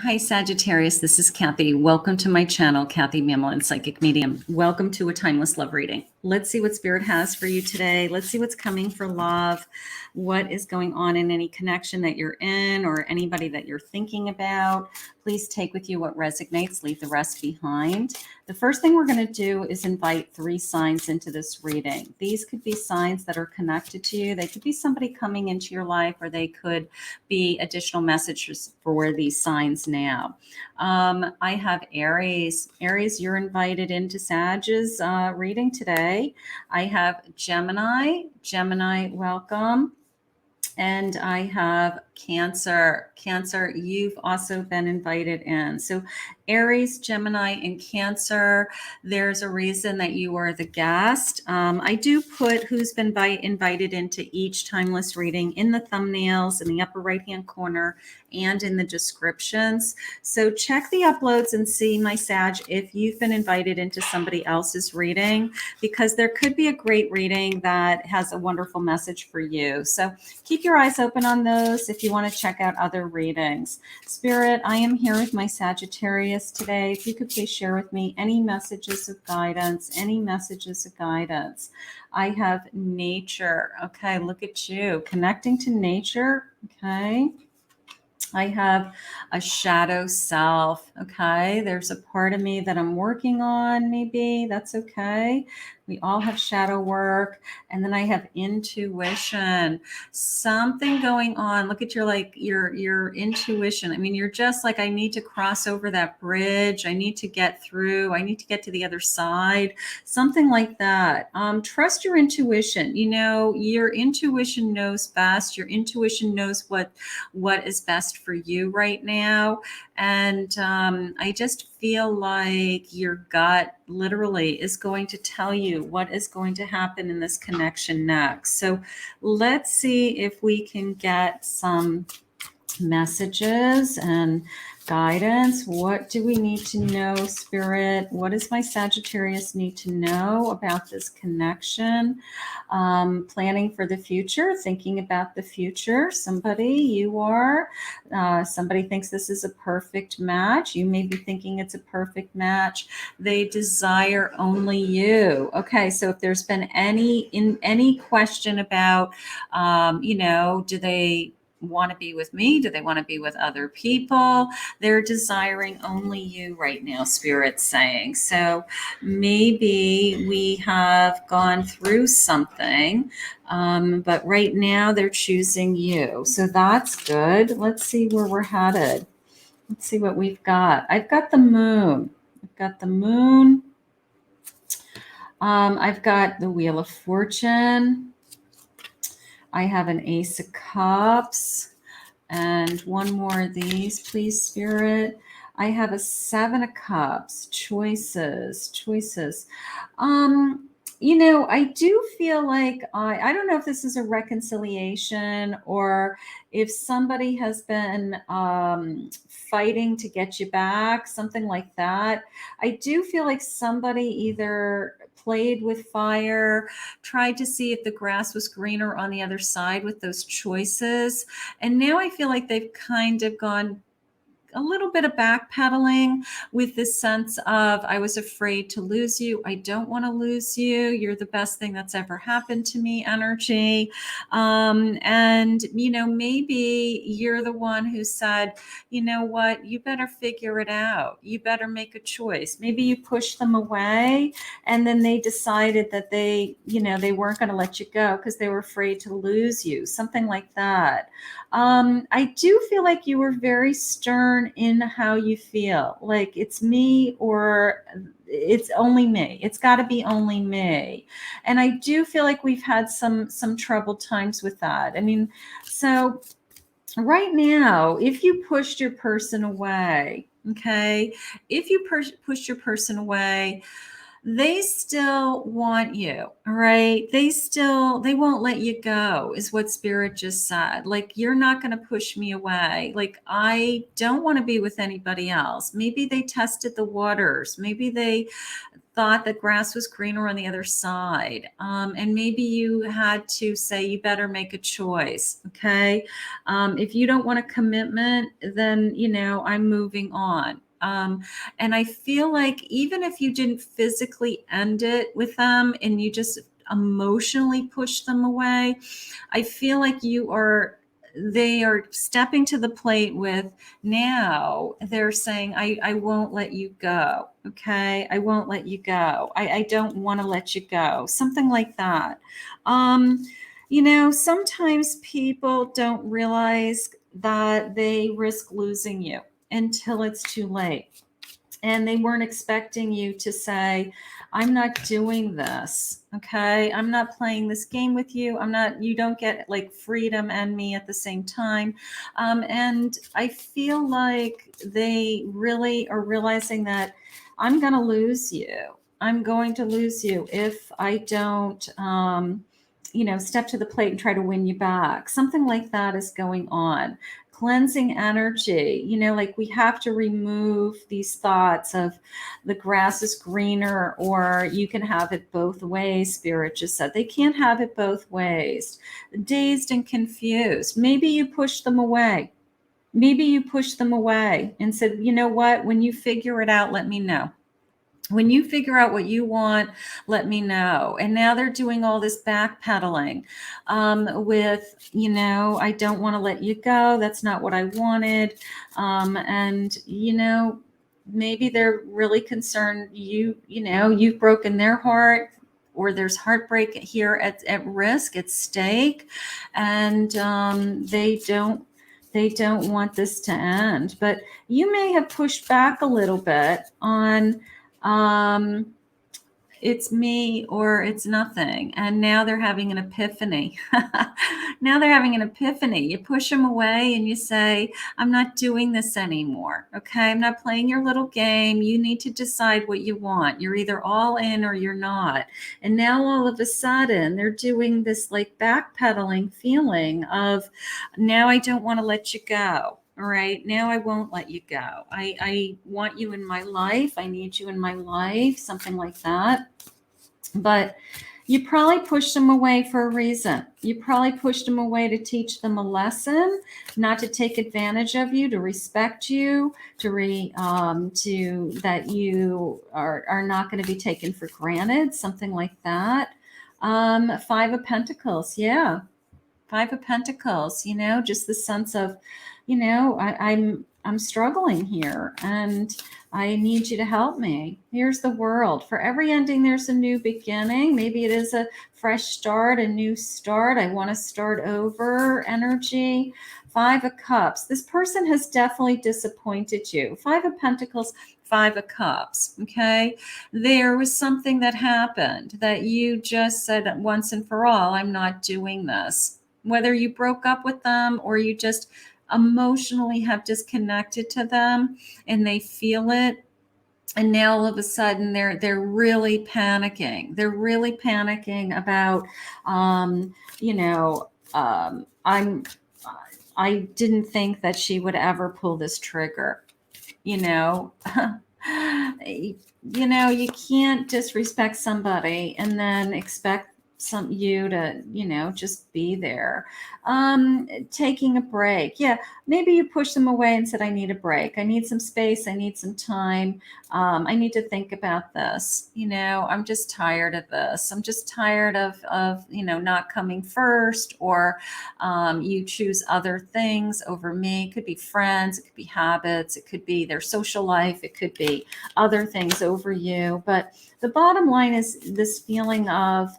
Hi, Sagittarius. This is Kathy. Welcome to my channel, Kathy Mamolen, Psychic Medium. Welcome to a Timeless Love Reading. Let's see what Spirit has for you today. Let's see what's coming for love. What is going on in any connection that you're in or anybody that you're thinking about. Please take with you what resonates. Leave the rest behind. The first thing we're going to do is invite 3 signs into this reading. These could be signs that are connected to you. They could be somebody coming into your life, or they could be additional messages for these signs now. I have Aries. Aries, you're invited into Sag's reading today. I have Gemini. Gemini, welcome. And I have Cancer. Cancer, you've also been invited in. So Aries, Gemini, and Cancer, there's a reason that you are the guest. I do put who's been invited into each timeless reading in the thumbnails in the upper right-hand corner and in the descriptions. So check the uploads and see, my Sag, if you've been invited into somebody else's reading, because there could be a great reading that has a wonderful message for you. So keep your eyes open on those if you want to check out other readings. Spirit, I am here with my Sagittarius today. If you could please share with me any messages of guidance, any messages of guidance. I have nature. Okay, look at you. Connecting to nature. Okay. I have a shadow self. Okay. There's a part of me that I'm working on. Maybe that's okay. We all have shadow work. And then I have intuition, something going on. Look at your intuition. I mean, you're just like, I need to cross over that bridge. I need to get through. I need to get to the other side. Something like that. Trust your intuition. You know, your intuition knows best. Your intuition knows what is best for you right now. And I just feel like your gut literally is going to tell you what is going to happen in this connection next. So let's see if we can get some messages and guidance. What do we need to know, Spirit? What does my Sagittarius need to know about this connection? Planning for the future, thinking about the future. Somebody, you are. Somebody thinks this is a perfect match. You may be thinking it's a perfect match. They desire only you. Okay, so if there's been any question about, do they want to be with me? Do they want to be with other people? They're desiring only you right now, Spirit's saying. So maybe we have gone through something, but right now they're choosing you. So that's good. Let's see where we're headed. Let's see what we've got. I've got the moon. I've got the moon. I've got the Wheel of Fortune. I have an Ace of Cups. And one more of these, please, Spirit. I have a 7 of Cups. Choices. I do feel like I don't know if this is a reconciliation or if somebody has been fighting to get you back, something like that. I do feel like somebody either played with fire, tried to see if the grass was greener on the other side with those choices. And now I feel like they've kind of gone a little bit of backpedaling with this sense of, I was afraid to lose you. I don't want to lose you. You're the best thing that's ever happened to me energy. And, maybe you're the one who said, you know what, you better figure it out. You better make a choice. Maybe you pushed them away and then they decided that they weren't going to let you go because they were afraid to lose you. Something like that. I do feel like you were very stern in how you feel, like it's me or it's only me. It's got to be only me. And I do feel like we've had some troubled times with that. I mean, so right now, if you pushed your person away, okay, if you pushed your person away, they still want you, all right? They won't let you go, is what Spirit just said. Like, you're not going to push me away. Like, I don't want to be with anybody else. Maybe they tested the waters. Maybe they thought that grass was greener on the other side. And maybe you had to say, you better make a choice. Okay. If you don't want a commitment, then, I'm moving on. And I feel like even if you didn't physically end it with them and you just emotionally push them away, I feel like they are stepping to the plate with, now they're saying, I won't let you go. Okay. I won't let you go. I don't want to let you go. Something like that. Sometimes people don't realize that they risk losing you until it's too late. And they weren't expecting you to say, I'm not doing this. Okay. I'm not playing this game with you. You don't get like freedom and me at the same time. And I feel like they really are realizing that I'm going to lose you. I'm going to lose you if I don't, step to the plate and try to win you back. Something like that is going on. Cleansing energy, like we have to remove these thoughts of the grass is greener, or you can have it both ways. Spirit just said they can't have it both ways. Dazed and confused. Maybe you push them away. Maybe you push them away and said, you know what, when you figure it out, let me know. When you figure out what you want, let me know. And now they're doing all this backpedaling with, I don't want to let you go. That's not what I wanted. And, maybe they're really concerned you've broken their heart, or there's heartbreak here at risk, at stake. And they don't want this to end. But you may have pushed back a little bit on, it's me or it's nothing. And now they're having an epiphany. Now they're having an epiphany. You push them away and you say, I'm not doing this anymore. Okay. I'm not playing your little game. You need to decide what you want. You're either all in or you're not. And now all of a sudden they're doing this like backpedaling feeling of, now I don't want to let you go. All right. Now I won't let you go. I want you in my life. I need you in my life. Something like that. But you probably pushed them away for a reason. You probably pushed them away to teach them a lesson, not to take advantage of you, to respect you, to that you are not going to be taken for granted. Something like that. 5 of Pentacles. Yeah. 5 of Pentacles, just the sense of, I'm struggling here and I need you to help me. Here's the World. For every ending, there's a new beginning. Maybe it is a fresh start, a new start. I want to start over energy. 5 of Cups. This person has definitely disappointed you. 5 of Pentacles, 5 of Cups. Okay. There was something that happened that you just said once and for all, I'm not doing this. Whether you broke up with them or you just emotionally have disconnected to them and they feel it. And now all of a sudden they're really panicking. They're really panicking about, I didn't think that she would ever pull this trigger. You can't disrespect somebody and then expect you to, just be there. Taking a break. Yeah. Maybe you push them away and said, I need a break. I need some space. I need some time. I need to think about this. I'm just tired of this. I'm just tired of not coming first, or you choose other things over me. It could be friends. It could be habits. It could be their social life. It could be other things over you. But the bottom line is this feeling of,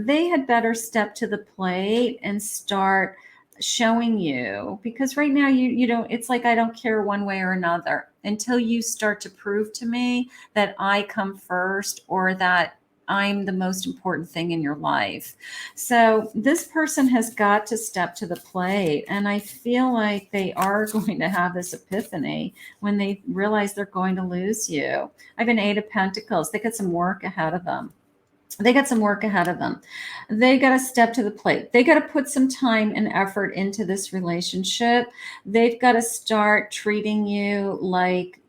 they had better step to the plate and start showing you, because right now you don't, it's like, I don't care one way or another until you start to prove to me that I come first, or that I'm the most important thing in your life. So this person has got to step to the plate. And I feel like they are going to have this epiphany when they realize they're going to lose you. I have an 8 of Pentacles. They got some work ahead of them. They got to step to the plate. They got to put some time and effort into this relationship. They've got to start treating you like,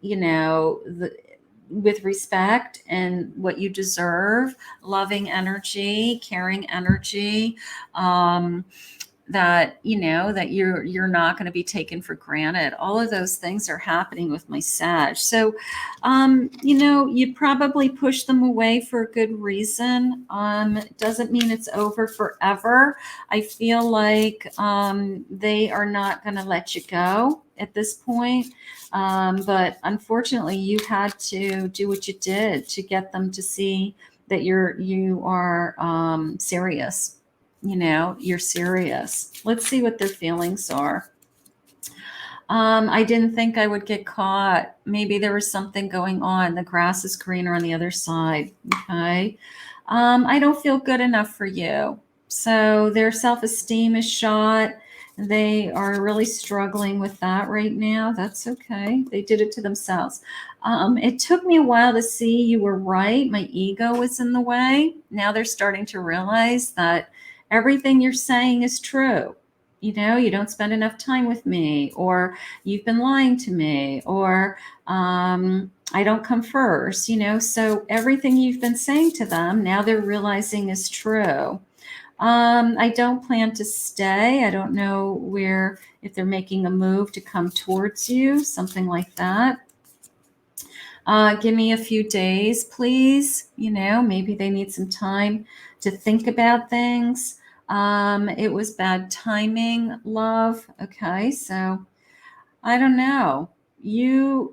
with respect and what you deserve, loving energy, caring energy, that that you're not going to be taken for granted. All of those things are happening with my Sag. So you probably push them away for a good reason. Doesn't mean it's over forever. I feel like they are not going to let you go at this point. But unfortunately, you had to do what you did to get them to see that you are serious. You're serious. Let's see what their feelings are. I didn't think I would get caught. Maybe there was something going on. The grass is greener on the other side. Okay. I don't feel good enough for you. So their self-esteem is shot. They are really struggling with that right now. That's okay. They did it to themselves. It took me a while to see you were right. My ego was in the way. Now they're starting to realize that everything you're saying is true. You don't spend enough time with me, or you've been lying to me, or I don't come first, so everything you've been saying to them, now they're realizing is true. I don't plan to stay. I don't know if they're making a move to come towards you, something like that. Give me a few days, please. Maybe they need some time to think about things. It was bad timing, love. Okay, so I don't know. The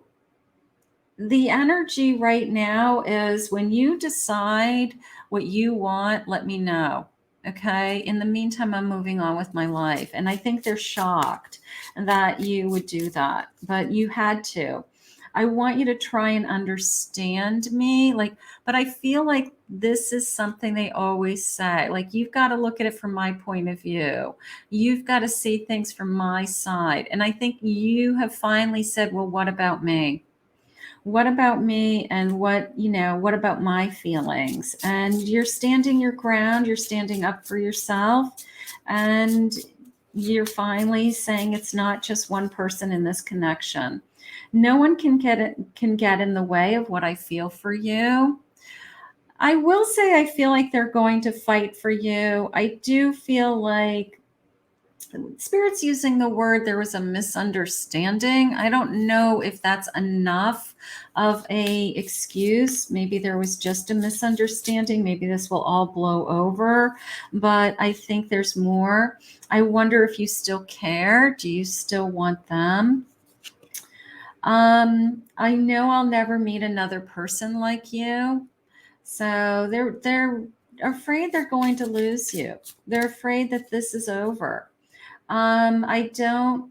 energy right now is when you decide what you want, let me know. Okay. In the meantime, I'm moving on with my life. And I think they're shocked that you would do that, but you had to. I want you to try and understand me. But I feel like this is something they always say. You've got to look at it from my point of view. You've got to see things from my side. And I think you have finally said, well, what about me? What about me, and what about my feelings? And you're standing your ground, you're standing up for yourself, and you're finally saying it's not just one person in this connection. No one can get in the way of what I feel for you. I will say I feel like they're going to fight for you. I do feel like Spirit's using the word there was a misunderstanding. I don't know if that's enough of a excuse. Maybe there was just a misunderstanding. Maybe this will all blow over, but I think there's more. I wonder if you still care. Do you still want them? I know I'll never meet another person like you. So they're afraid they're going to lose you. They're afraid that this is over. I don't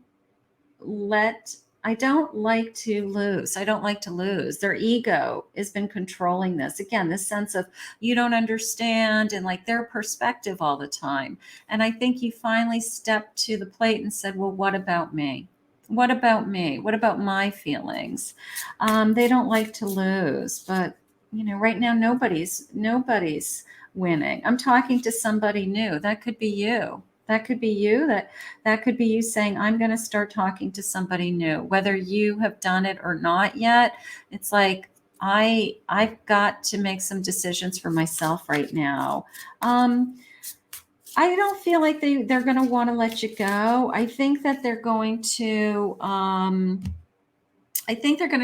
like to lose. I don't like to lose. Their ego has been controlling this. Again, this sense of you don't understand and their perspective all the time. And I think you finally stepped to the plate and said, well, what about me? What about me? What about my feelings? They don't like to lose, but right now nobody's winning. I'm talking to somebody new. That could be you. That could be you. That could be you saying, I'm going to start talking to somebody new, whether you have done it or not yet. It's like, I've got to make some decisions for myself right now. I don't feel like they're going to want to let you go. I think that they're going to,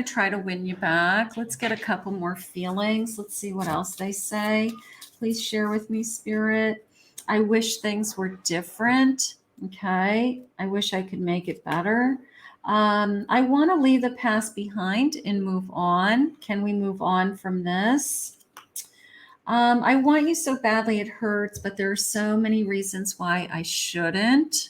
try to win you back. Let's get a couple more feelings. Let's see what else they say. Please share with me, Spirit. I wish things were different. Okay. I wish I could make it better. I want to leave the past behind and move on. Can we move on from this? I want you so badly it hurts, but there are so many reasons why I shouldn't.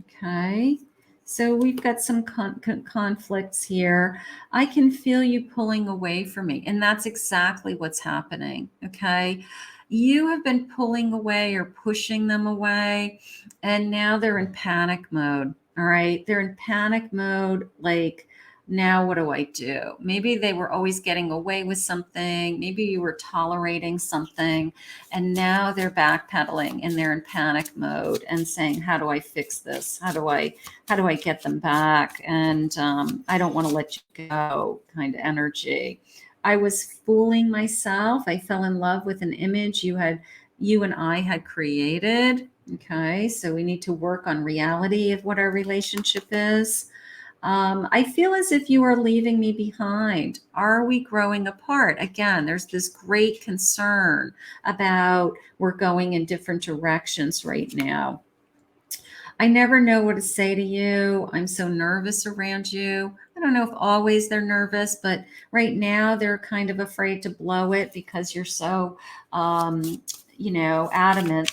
Okay. So we've got some conflicts here. I can feel you pulling away from me. And that's exactly what's happening. Okay. You have been pulling away or pushing them away. And now they're in panic mode. All right. They're in panic mode. Now what do I do? Maybe they were always getting away with something. Maybe you were tolerating something, and now they're backpedaling and they're in panic mode and saying, how do I fix this? How do I get them back? And I don't want to let you go kind of energy. I was fooling myself. I fell in love with an image you and I had created. Okay, so we need to work on reality of what our relationship is. I feel as if you are leaving me behind. Are we growing apart? Again, there's this great concern about we're going in different directions right now. I never know what to say to you. I'm so nervous around you. I don't know if always they're nervous, but right now they're kind of afraid to blow it because you're so, adamant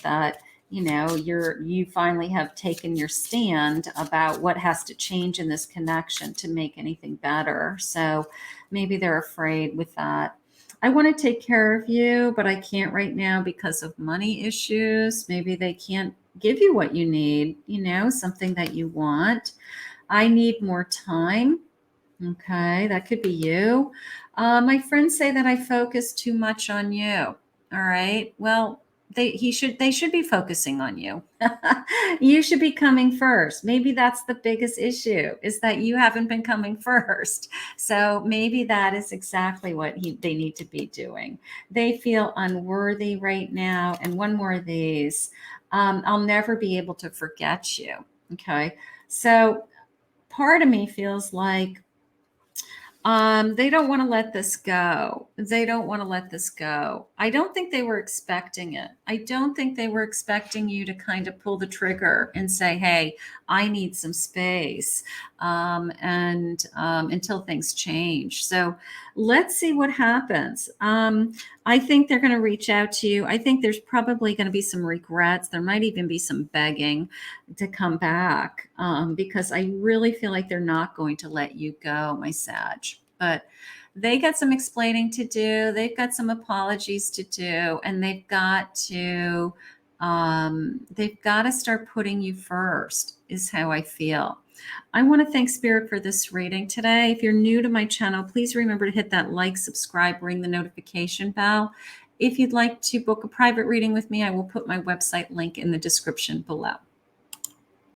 that, you finally have taken your stand about what has to change in this connection to make anything better. So maybe they're afraid with that. I want to take care of you, but I can't right now because of money issues. Maybe they can't give you what you need, something that you want. I need more time. Okay, that could be you. My friends say that I focus too much on you. All right. Well, they should be focusing on you. You should be coming first. Maybe that's the biggest issue, is that you haven't been coming first. So maybe that is exactly what they need to be doing. They feel unworthy right now. And one more of these, I'll never be able to forget you. Okay. So part of me feels like they don't want to let this go. They don't want to let this go. I don't think they were expecting it. I don't think they were expecting you to kind of pull the trigger and say, hey, I need some space and until things change. So let's see what happens. I think they're going to reach out to you. I think there's probably going to be some regrets. There might even be some begging to come back because I really feel like they're not going to let you go, my Sag. But they got some explaining to do. They've got some apologies to do, and they've got to start putting you first, is how I feel. I want to thank Spirit for this reading today. If you're new to my channel, please remember to hit that like, subscribe, ring the notification bell. If you'd like to book a private reading with me, I will put my website link in the description below.